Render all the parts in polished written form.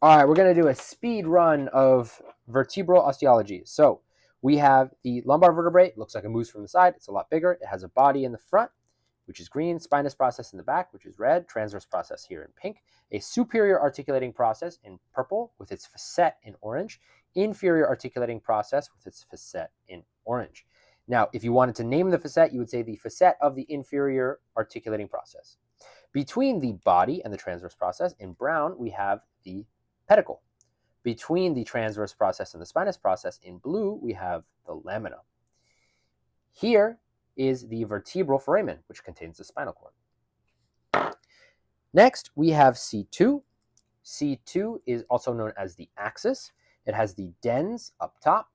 All right, we're going to do a speed run of vertebral osteology. So we have the lumbar vertebrae. It looks like a moose from the side. It's a lot bigger. It has a body in the front, which is green, spinous process in the back, which is red, transverse process here in pink, a superior articulating process in purple with its facet in orange, inferior articulating process with its facet in orange. Now, if you wanted to name the facet, you would say the facet of the inferior articulating process. Between the body and the transverse process, in brown, we have the pedicle. Between the transverse process and the spinous process, in blue, we have the lamina. Here is the vertebral foramen, which contains the spinal cord. Next, we have C2. C2 is also known as the axis. It has the dens up top.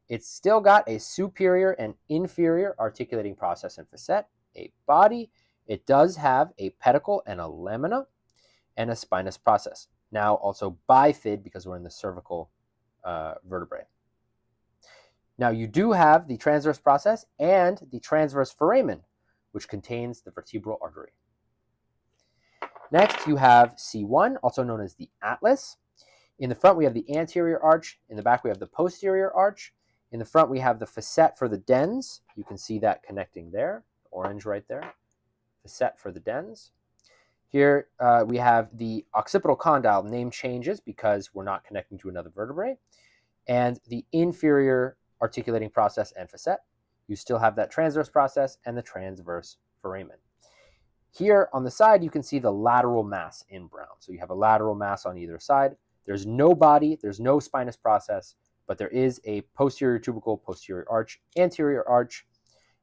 It's still got a superior and inferior articulating process and facet, a body. It does have a pedicle and a lamina and a spinous process. Now also bifid because we're in the cervical vertebrae. Now you do have the transverse process and the transverse foramen, which contains the vertebral artery. Next, you have C1, also known as the atlas. In the front, we have the anterior arch. In the back, we have the posterior arch. In the front, we have the facet for the dens. You can see that connecting there, orange right there. Facet for the dens. Here we have the occipital condyle. Name changes because we're not connecting to another vertebrae. And the inferior articulating process and facet. You still have that transverse process and the transverse foramen. Here on the side, you can see the lateral mass in brown. So you have a lateral mass on either side. There's no body, there's no spinous process, but there is a posterior tubercle, posterior arch, anterior arch,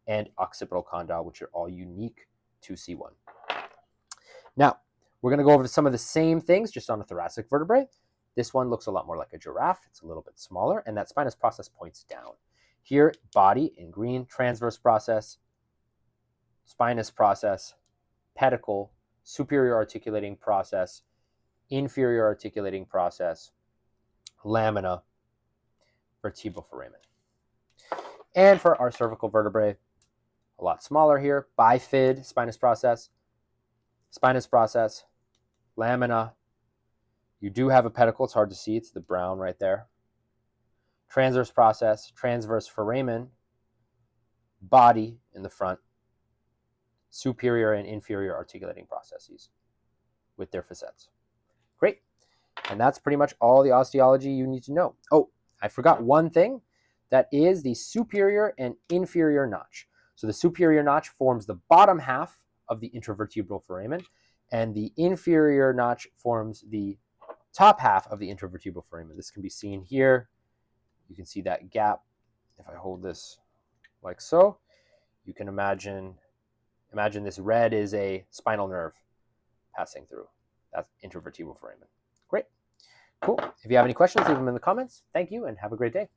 and occipital condyle, which are all unique to C1. Now, we're going to go over some of the same things just on a thoracic vertebrae. This one looks a lot more like a giraffe. It's a little bit smaller, and that spinous process points down. Here, body in green, transverse process, spinous process, pedicle, superior articulating process, inferior articulating process, lamina, vertebral foramen. And for our cervical vertebrae, a lot smaller here, bifid, spinous process, lamina. You do have a pedicle, it's hard to see, it's the brown right there. Transverse process, transverse foramen, body in the front, superior and inferior articulating processes with their facets. Great. And that's pretty much all the osteology you need to know. Oh, I forgot one thing. That is the superior and inferior notch. So the superior notch forms the bottom half of the intervertebral foramen, and the inferior notch forms the top half of the intervertebral foramen. This can be seen here. You can see that gap. If I hold this like so, you can imagine this red is a spinal nerve passing through. That's intervertebral foramen. Great. Cool. If you have any questions, leave them in the comments. Thank you and have a great day.